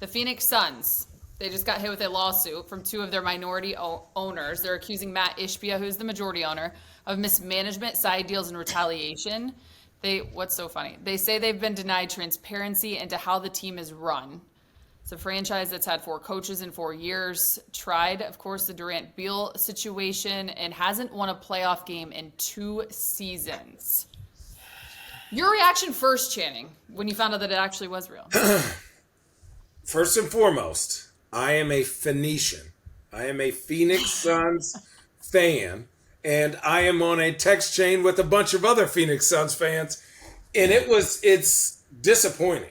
The Phoenix Suns, they just got hit with a lawsuit from two of their minority owners. They're accusing Mat Ishbia, who's the majority owner, of mismanagement, side deals, and retaliation. What's so funny? They say they've been denied transparency into how the team is run. It's a franchise that's had 4 coaches in 4 years, tried, of course, the Durant Beal situation, and hasn't won a playoff game in 2 seasons. Your reaction first, Channing, when you found out that it actually was real? First and foremost, I am a Phoenician. I am a Phoenix Suns fan, and I am on a text chain with a bunch of other Phoenix Suns fans, and it's disappointing,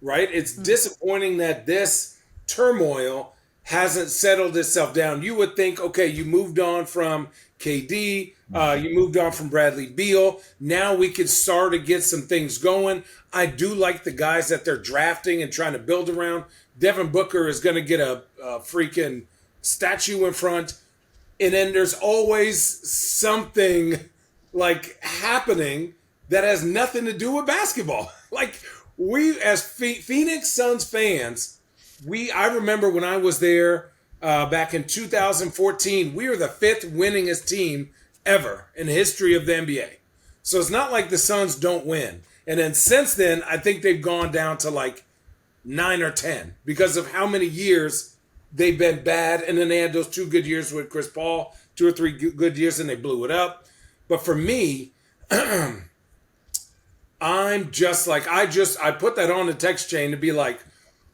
right? It's disappointing that this turmoil hasn't settled itself down. You would think, okay, you moved on from KD, you moved on from Bradley Beal. Now we can start to get some things going. I do like the guys that they're drafting and trying to build around. Devin Booker is going to get a freaking statue in front. And then there's always something like happening that has nothing to do with basketball. Like we as Phoenix Suns fans, I remember when I was there back in 2014, we were the 5th winningest team ever in the history of the NBA. So it's not like the Suns don't win. And then since then, I think they've gone down to like 9 or 10 because of how many years they've been bad. And then they had those 2 good years with Chris Paul, 2 or 3 good years, and they blew it up. But for me, I'm just like, I put that on the text chain to be like,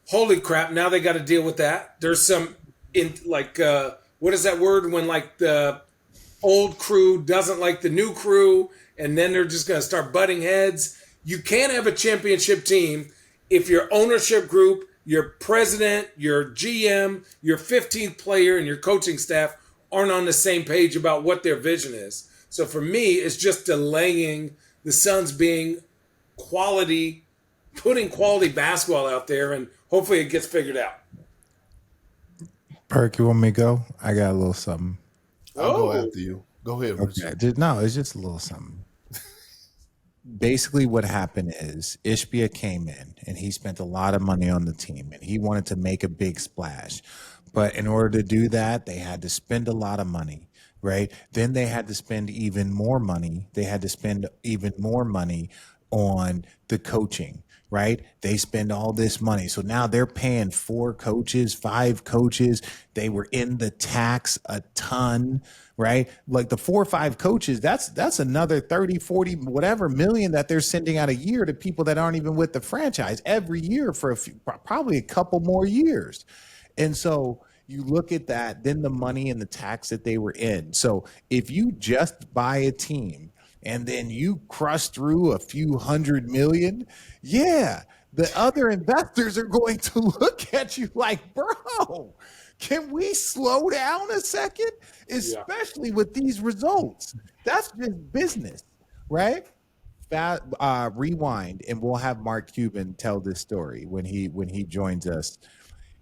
holy crap, now they got to deal with that. There's some, what is that word when like the old crew doesn't like the new crew and then they're just going to start butting heads. You can't have a championship team if your ownership group, your president, your GM, your 15th player, and your coaching staff aren't on the same page about what their vision is. So for me, it's just delaying the Suns being quality, putting quality basketball out there, and hopefully it gets figured out. Perk, you want me to go? I got a little something. I'll go after you. Go ahead, Rich. Okay. It's just a little something. Basically, what happened is Ishbia came in and he spent a lot of money on the team and he wanted to make a big splash. But in order to do that, they had to spend a lot of money, right? Then they had to spend even more money. They had to spend even more money on the coaching, right? They spend all this money. So now they're paying 4 coaches, 5 coaches. They were in the tax a ton, right? Like the 4 or 5 coaches, that's another 30, 40, whatever million that they're sending out a year to people that aren't even with the franchise every year for probably a couple more years. And so you look at that, then the money and the tax that they were in. So if you just buy a team and then you crush through a few $100 million, yeah, the other investors are going to look at you like, bro, can we slow down a second? Especially with these results. That's just business, right? Rewind, and we'll have Mark Cuban tell this story when he joins us.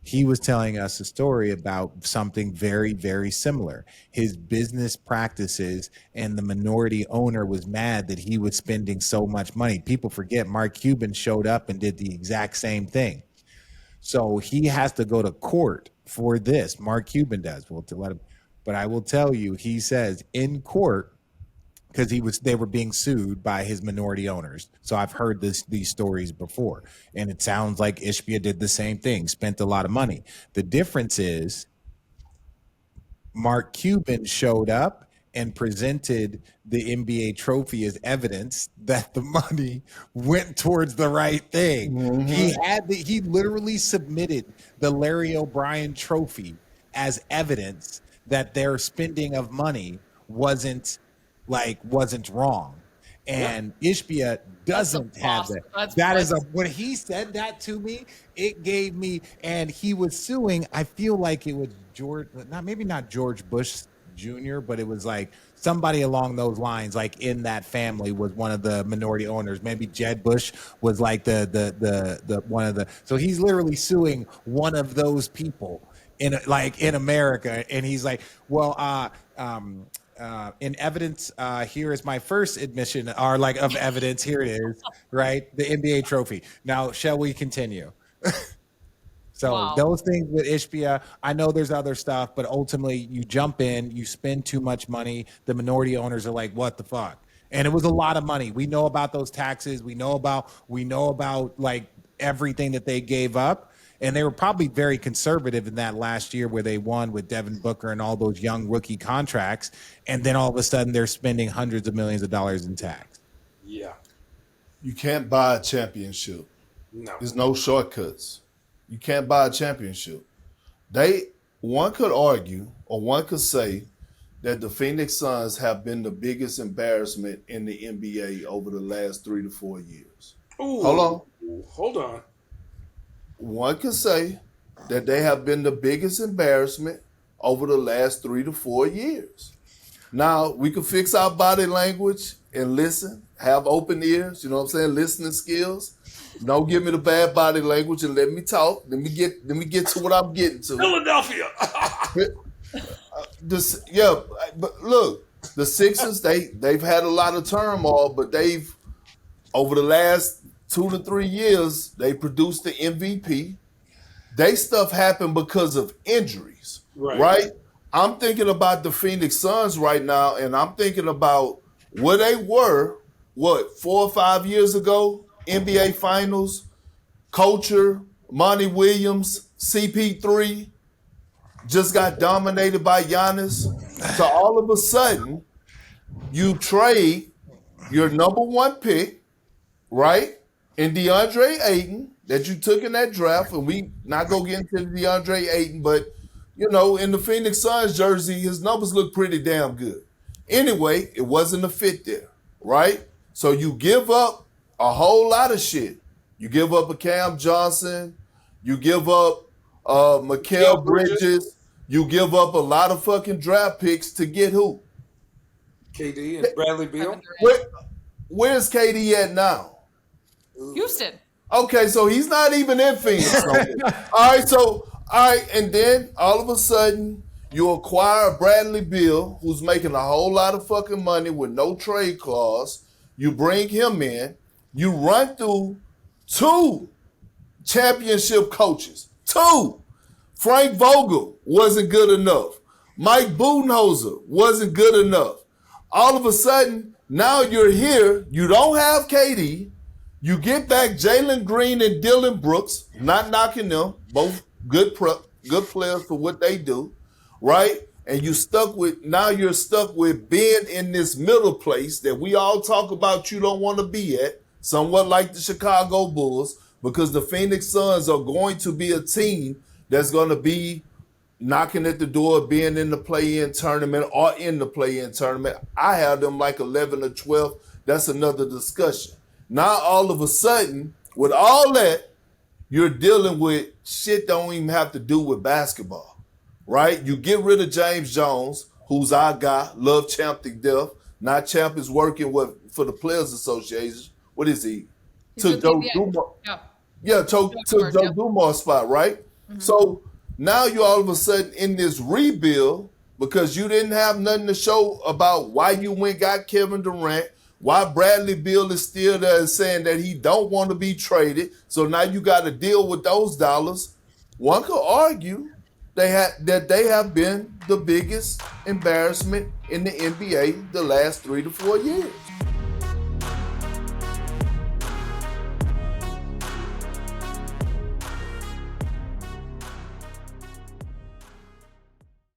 He was telling us a story about something very, very similar. His business practices, and the minority owner was mad that he was spending so much money. People forget Mark Cuban showed up and did the exact same thing. So he has to go to court for this. Mark Cuban does. Well, to let him, but I will tell you, he says in court, because they were being sued by his minority owners. So I've heard these stories before, and it sounds like Ishbia did the same thing, spent a lot of money. The difference is Mark Cuban showed up and presented the NBA trophy as evidence that the money went towards the right thing. Mm-hmm. He literally submitted the Larry O'Brien trophy as evidence that their spending of money wasn't wrong. And Ishbia doesn't have that. That is when he said that to me, it gave me, and he was suing, I feel like it was maybe not George Bush Jr., but it was like somebody along those lines, like in that family was one of the minority owners. Maybe Jed Bush was like the one of the, so he's literally suing one of those people in America. And he's like, well, in evidence, here is my first admission, or of evidence. Here it is, right? The NBA trophy. Now, shall we continue? So Wow. those things with Ishbia, I know there's other stuff, but ultimately you jump in, you spend too much money. The minority owners are like, "What the fuck?" And it was a lot of money. We know about those taxes. We know about like everything that they gave up. And they were probably very conservative in that last year where they won with Devin Booker and all those young rookie contracts. And then all of a sudden they're spending hundreds of millions of dollars in tax. Yeah. You can't buy a championship. No. There's no shortcuts. You can't buy a championship. One could argue or one could say that the Phoenix Suns have been the biggest embarrassment in the NBA over the last 3 to 4 years. Ooh. Hold on. One could say that they have been the biggest embarrassment over the last 3 to 4 years. Now, we can fix our body language and listen, have open ears, you know what I'm saying, listening skills. Don't give me the bad body language and let me talk. Let me get to what I'm getting to. Philadelphia. But look, the Sixers, they've had a lot of turmoil, but they've over the last 2 to 3 years, they produced the MVP. They stuff happened because of injuries, right? I'm thinking about the Phoenix Suns right now, and I'm thinking about where they were, 4 or 5 years ago, NBA Finals, Culture, Monty Williams, CP3, just got dominated by Giannis. So all of a sudden, you trade your number 1 pick, right? And DeAndre Ayton that you took in that draft, and we not go get into DeAndre Ayton, but you know, in the Phoenix Suns jersey, his numbers look pretty damn good. Anyway, it wasn't a fit there, right? So you give up a whole lot of shit. You give up a Cam Johnson, you give up Mikal Bridges, you give up a lot of fucking draft picks to get who? KD and Bradley Beal. Where's KD at now? Houston. Okay, so he's not even in Phoenix. All right, and then all of a sudden you acquire Bradley Beal, who's making a whole lot of fucking money with no trade clause. You bring him in. You run through 2 championship coaches. 2. Frank Vogel wasn't good enough. Mike Budenholzer wasn't good enough. All of a sudden, now you're here. You don't have KD. You get back Jalen Green and Dylan Brooks, not knocking them, both good players for what they do, right? And you're stuck with being in this middle place that we all talk about you don't want to be at, somewhat like the Chicago Bulls, because the Phoenix Suns are going to be a team that's going to be knocking at the door of being in the play-in tournament or in the play-in tournament. I have them like 11 or 12. That's another discussion. Now, all of a sudden, with all that, you're dealing with shit don't even have to do with basketball, right? You get rid of James Jones, who's our guy, love Champ to death. Now Champ is working for the Players Association. What is he? Took Joe Dumars. Took Joe Dumars' spot, right? Mm-hmm. So now you're all of a sudden in this rebuild because you didn't have nothing to show about why you went got Kevin Durant, why Bradley Beal is still there and saying that he don't want to be traded. So now you got to deal with those dollars. One could argue that they have been the biggest embarrassment in the NBA the last 3 to 4 years.